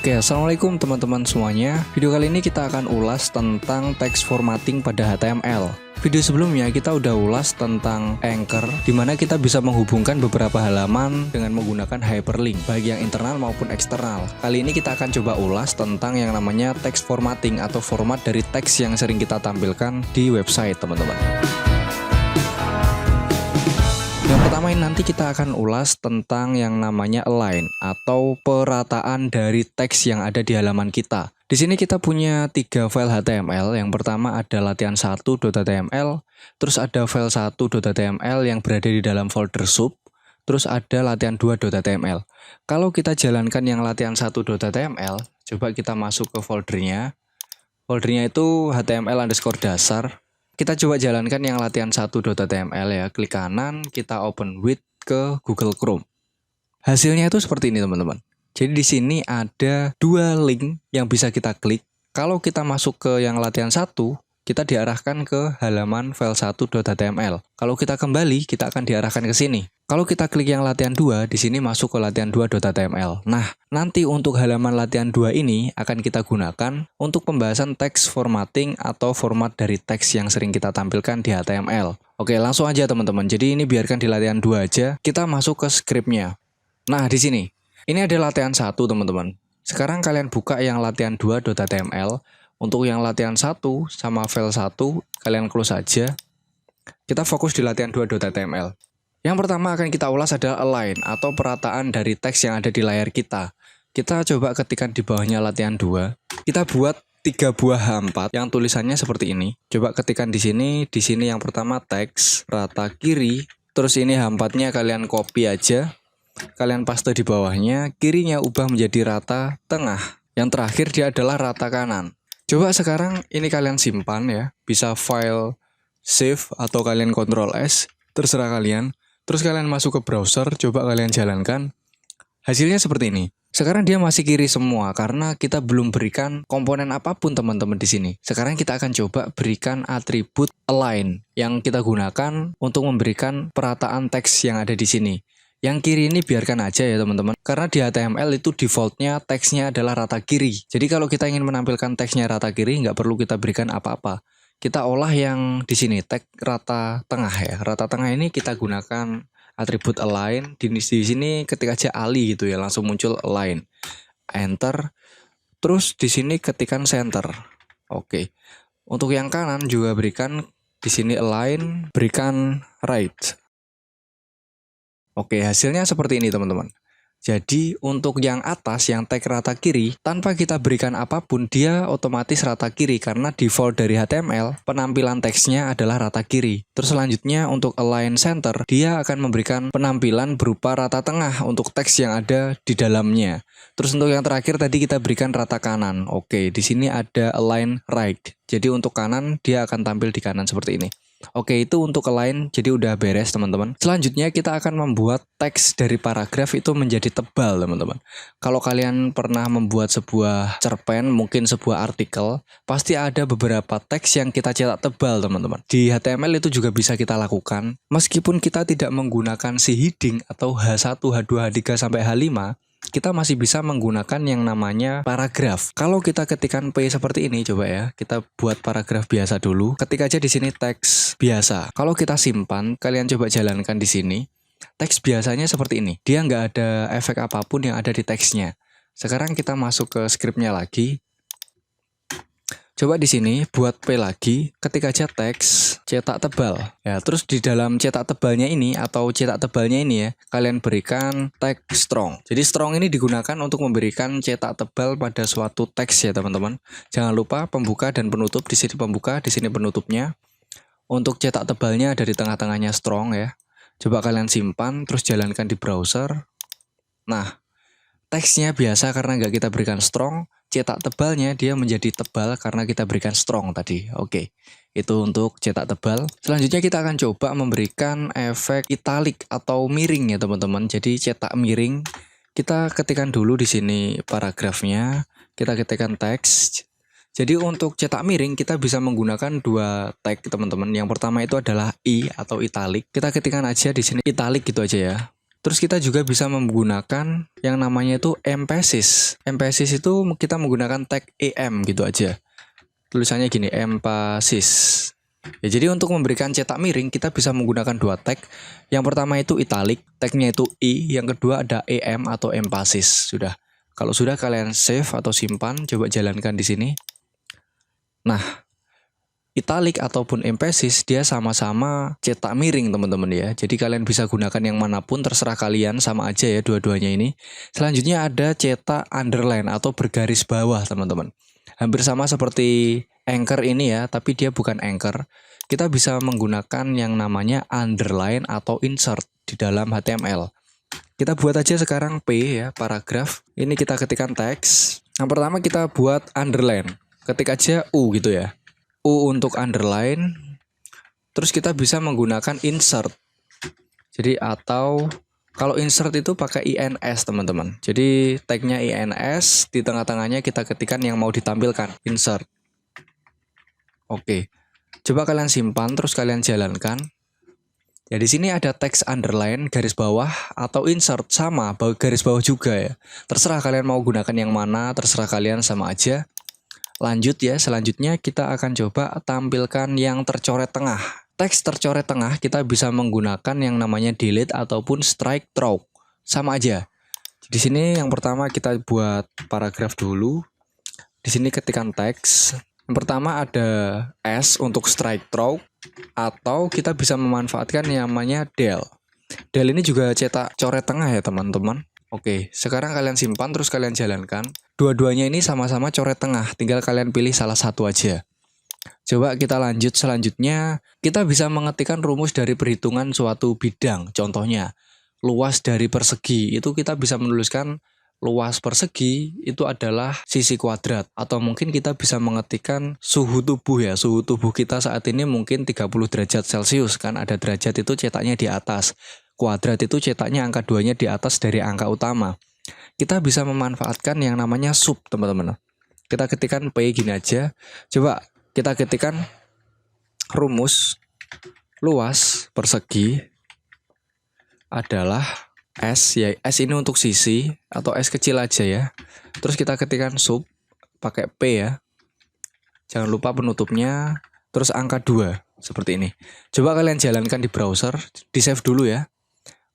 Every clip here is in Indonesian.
Oke, assalamualaikum teman-teman semuanya. Video kali ini kita akan ulas tentang text formatting pada HTML. Video sebelumnya kita udah ulas tentang Anchor, dimana kita bisa menghubungkan beberapa halaman dengan menggunakan hyperlink, baik yang internal maupun eksternal. Kali ini kita akan coba ulas tentang yang namanya text formatting atau format dari teks yang sering kita tampilkan di website, teman-teman. Yang pertama ini nanti kita akan ulas tentang yang namanya align atau perataan dari teks yang ada di halaman kita. Di sini kita punya 3 file HTML. Yang pertama ada latihan1.html, terus ada file 1.html yang berada di dalam folder sub, terus ada latihan2.html. Kalau kita jalankan yang latihan1.html, coba kita masuk ke foldernya. Foldernya itu html_dasar. Kita coba jalankan yang latihan1.html ya, klik kanan, kita open with ke Google Chrome. Hasilnya itu seperti ini teman-teman. Jadi di sini ada 2 link yang bisa kita klik. Kalau kita masuk ke yang latihan 1, kita diarahkan ke halaman file 1.html. Kalau kita kembali, kita akan diarahkan ke sini. Kalau kita klik yang latihan 2, di sini masuk ke latihan2.html. Nah, nanti untuk halaman latihan 2 ini akan kita gunakan untuk pembahasan text formatting atau format dari teks yang sering kita tampilkan di HTML. Oke, langsung aja teman-teman. Jadi ini biarkan di latihan 2 aja. Kita masuk ke scriptnya. Nah, di sini. Ini ada latihan 1 teman-teman. Sekarang kalian buka yang latihan2.html. Untuk yang latihan 1 sama file 1, kalian close saja. Kita fokus di latihan2.html. Yang pertama akan kita ulas adalah align atau perataan dari teks yang ada di layar kita. Kita coba ketikkan di bawahnya latihan 2. Kita buat 3 buah H4 yang tulisannya seperti ini. Coba ketikkan di sini yang pertama teks rata kiri. Terus ini H4-nya kalian copy aja. Kalian paste di bawahnya, kirinya ubah menjadi rata tengah. Yang terakhir dia adalah rata kanan. Coba sekarang ini kalian simpan ya. Bisa file save atau kalian Ctrl S, terserah kalian. Terus kalian masuk ke browser, coba kalian jalankan. Hasilnya seperti ini. Sekarang dia masih kiri semua karena kita belum berikan komponen apapun teman-teman di sini. Sekarang kita akan coba berikan atribut align yang kita gunakan untuk memberikan perataan teks yang ada di sini. Yang kiri ini biarkan aja ya teman-teman. Karena di HTML itu defaultnya teksnya adalah rata kiri. Jadi kalau kita ingin menampilkan teksnya rata kiri, nggak perlu kita berikan apa-apa. Kita olah yang di sini tag rata tengah ya. Rata tengah ini kita gunakan atribut align. Di sini ketik aja ali gitu ya, langsung muncul align. Enter. Terus di sini ketikan center. Oke. Untuk yang kanan juga berikan di sini align, berikan right. Oke, hasilnya seperti ini teman-teman. Jadi untuk yang atas yang tag rata kiri, tanpa kita berikan apapun dia otomatis rata kiri karena default dari HTML penampilan teksnya adalah rata kiri. Terus selanjutnya untuk align center, dia akan memberikan penampilan berupa rata tengah untuk teks yang ada di dalamnya. Terus untuk yang terakhir tadi kita berikan rata kanan. Oke, di sini ada align right. Jadi untuk kanan dia akan tampil di kanan seperti ini. Oke, itu untuk align, jadi udah beres teman-teman. Selanjutnya kita akan membuat teks dari paragraf itu menjadi tebal teman-teman. Kalau kalian pernah membuat sebuah cerpen, mungkin sebuah artikel, pasti ada beberapa teks yang kita cetak tebal teman-teman. Di HTML itu juga bisa kita lakukan. Meskipun kita tidak menggunakan si heading atau H1, H2, H3 sampai H5, kita masih bisa menggunakan yang namanya paragraf. Kalau kita ketikkan P seperti ini, coba ya, kita buat paragraf biasa dulu. Ketik aja di sini teks biasa. Kalau kita simpan, kalian coba jalankan di sini. Teks biasanya seperti ini. Dia nggak ada efek apapun yang ada di teksnya. Sekarang kita masuk ke scriptnya lagi. Coba di sini buat P lagi, ketik aja teks cetak tebal. Ya, terus di dalam cetak tebalnya ini atau cetak tebalnya ini ya, kalian berikan tag strong. Jadi strong ini digunakan untuk memberikan cetak tebal pada suatu teks ya teman-teman. Jangan lupa pembuka dan penutup, di sini pembuka, di sini penutupnya. Untuk cetak tebalnya dari tengah-tengahnya strong ya. Coba kalian simpan, terus jalankan di browser. Nah, teksnya biasa karena nggak kita berikan strong. Cetak tebalnya dia menjadi tebal karena kita berikan strong tadi. Oke, itu untuk cetak tebal. Selanjutnya kita akan coba memberikan efek italic atau miring ya teman-teman. Jadi cetak miring, kita ketikkan dulu di sini paragrafnya. Kita ketikkan teks. Jadi untuk cetak miring kita bisa menggunakan 2 tag teman-teman. Yang pertama itu adalah i atau italic. Kita ketikkan aja di sini italic gitu aja ya. Terus kita juga bisa menggunakan yang namanya itu emphasis. Emphasis itu kita menggunakan tag em gitu aja. Tulisannya gini, emphasis. Ya, jadi untuk memberikan cetak miring kita bisa menggunakan dua tag. Yang pertama itu italic, tagnya itu i. Yang kedua ada em atau emphasis. Sudah. Kalau sudah kalian save atau simpan, coba jalankan di sini. Nah, italic ataupun emphasis dia sama-sama cetak miring teman-teman ya. Jadi kalian bisa gunakan yang manapun, terserah kalian, sama aja ya dua-duanya ini. Selanjutnya ada cetak underline atau bergaris bawah teman-teman. Hampir sama seperti Anchor ini ya, tapi dia bukan Anchor. Kita bisa menggunakan yang namanya underline atau insert di dalam HTML. Kita buat aja sekarang P ya, paragraf. Ini kita ketikkan teks. Yang pertama kita buat underline. Ketik aja U gitu ya. U untuk underline. Terus kita bisa menggunakan insert. Jadi atau kalau insert itu pakai ins teman-teman. Jadi tagnya ins, di tengah-tengahnya kita ketikkan yang mau ditampilkan, insert. Oke, coba kalian simpan terus kalian jalankan. Ya di sini ada teks underline, garis bawah atau insert sama, garis bawah juga ya. Terserah kalian mau gunakan yang mana, terserah kalian sama aja. Lanjut ya, selanjutnya kita akan coba tampilkan yang tercoret tengah. Teks tercoret tengah kita bisa menggunakan yang namanya delete ataupun strike through. Sama aja. Di sini yang pertama kita buat paragraf dulu. Di sini ketikkan teks. Yang pertama ada S untuk strike through atau kita bisa memanfaatkan yang namanya del. Del ini juga cetak coret tengah ya teman-teman. Oke, sekarang kalian simpan terus kalian jalankan. Dua-duanya ini sama-sama coret tengah, tinggal kalian pilih salah satu aja. Coba kita lanjut selanjutnya, kita bisa mengetikkan rumus dari perhitungan suatu bidang. Contohnya, luas dari persegi, itu kita bisa menuliskan luas persegi itu adalah sisi kuadrat. Atau mungkin kita bisa mengetikkan suhu tubuh ya, suhu tubuh kita saat ini mungkin 30 derajat Celcius, kan ada derajat itu cetaknya di atas. Kuadrat itu cetaknya angka 2-nya di atas dari angka utama. Kita bisa memanfaatkan yang namanya sub teman-teman. Kita ketikkan P gini aja. Coba kita ketikkan rumus luas persegi adalah S, ya S ini untuk sisi atau S kecil aja ya. Terus kita ketikkan sub pakai P ya. Jangan lupa penutupnya, terus angka 2 seperti ini. Coba kalian jalankan di browser, di save dulu ya.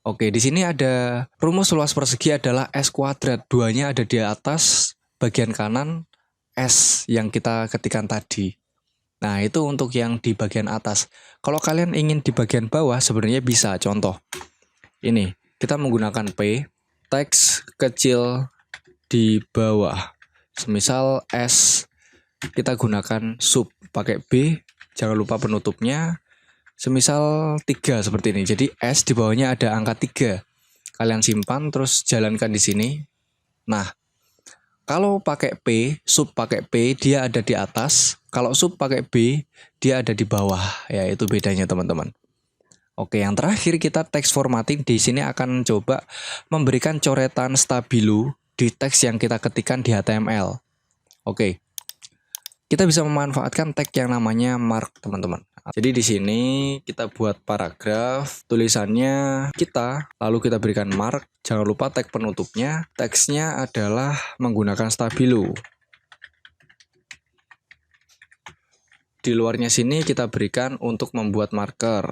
Oke, di sini ada rumus luas persegi adalah S kuadrat. 2-nya ada di atas bagian kanan S yang kita ketikkan tadi. Nah, itu untuk yang di bagian atas. Kalau kalian ingin di bagian bawah sebenarnya bisa. Contoh. Ini, kita menggunakan P, teks kecil di bawah. Semisal S, kita gunakan sub pakai B, jangan lupa penutupnya. Semisal 3 seperti ini. Jadi S di bawahnya ada angka 3. Kalian simpan terus jalankan di sini. Nah, kalau pakai P, sub pakai P dia ada di atas. Kalau sub pakai B dia ada di bawah. Ya, itu bedanya teman-teman. Oke, yang terakhir kita teks formatting. Di sini akan coba memberikan coretan stabilo di teks yang kita ketikkan di HTML. Oke. Kita bisa memanfaatkan tag yang namanya mark, teman-teman. Jadi di sini kita buat paragraf, tulisannya kita, lalu kita berikan mark. Jangan lupa tag penutupnya. Teksnya adalah menggunakan stabilo. Di luarnya sini kita berikan untuk membuat marker.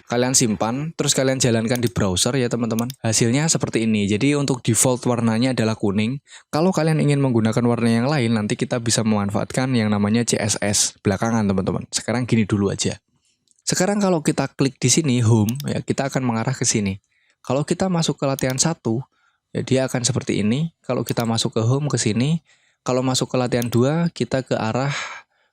Kalian simpan, terus kalian jalankan di browser ya teman-teman. Hasilnya seperti ini. Jadi untuk default warnanya adalah kuning. Kalau kalian ingin menggunakan warna yang lain, nanti kita bisa memanfaatkan yang namanya CSS belakangan teman-teman. Sekarang gini dulu aja. Sekarang kalau kita klik di sini home, ya kita akan mengarah ke sini. Kalau kita masuk ke latihan 1, ya dia akan seperti ini. Kalau kita masuk ke home ke sini, kalau masuk ke latihan 2, kita ke arah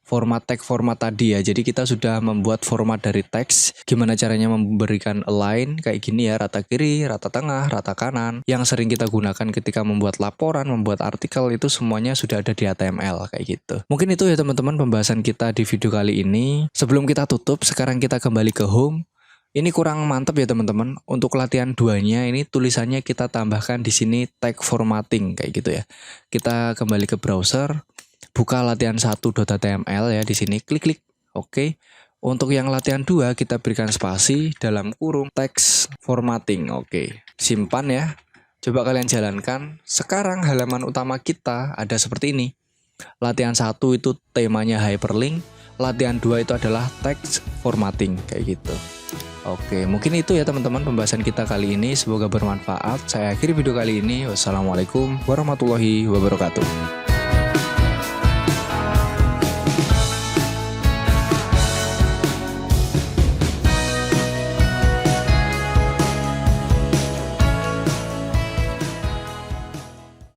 format tag format tadi ya. Jadi kita sudah membuat format dari teks. Gimana caranya memberikan align kayak gini ya, rata kiri, rata tengah, rata kanan. Yang sering kita gunakan ketika membuat laporan, membuat artikel itu semuanya sudah ada di HTML kayak gitu. Mungkin itu ya teman-teman pembahasan kita di video kali ini. Sebelum kita tutup, sekarang kita kembali ke home. Ini kurang mantap ya teman-teman. Untuk latihan 2-nya ini tulisannya kita tambahkan di sini tag formatting kayak gitu ya. Kita kembali ke browser. Buka latihan 1.html ya di sini, klik-klik. Oke. Untuk yang latihan 2 kita berikan spasi dalam kurung teks formatting. Oke, simpan ya. Coba kalian jalankan. Sekarang halaman utama kita ada seperti ini. Latihan 1 itu temanya hyperlink, latihan 2 itu adalah teks formatting kayak gitu. Oke, mungkin itu ya teman-teman pembahasan kita kali ini. Semoga bermanfaat. Saya akhiri video kali ini. Wassalamualaikum warahmatullahi wabarakatuh.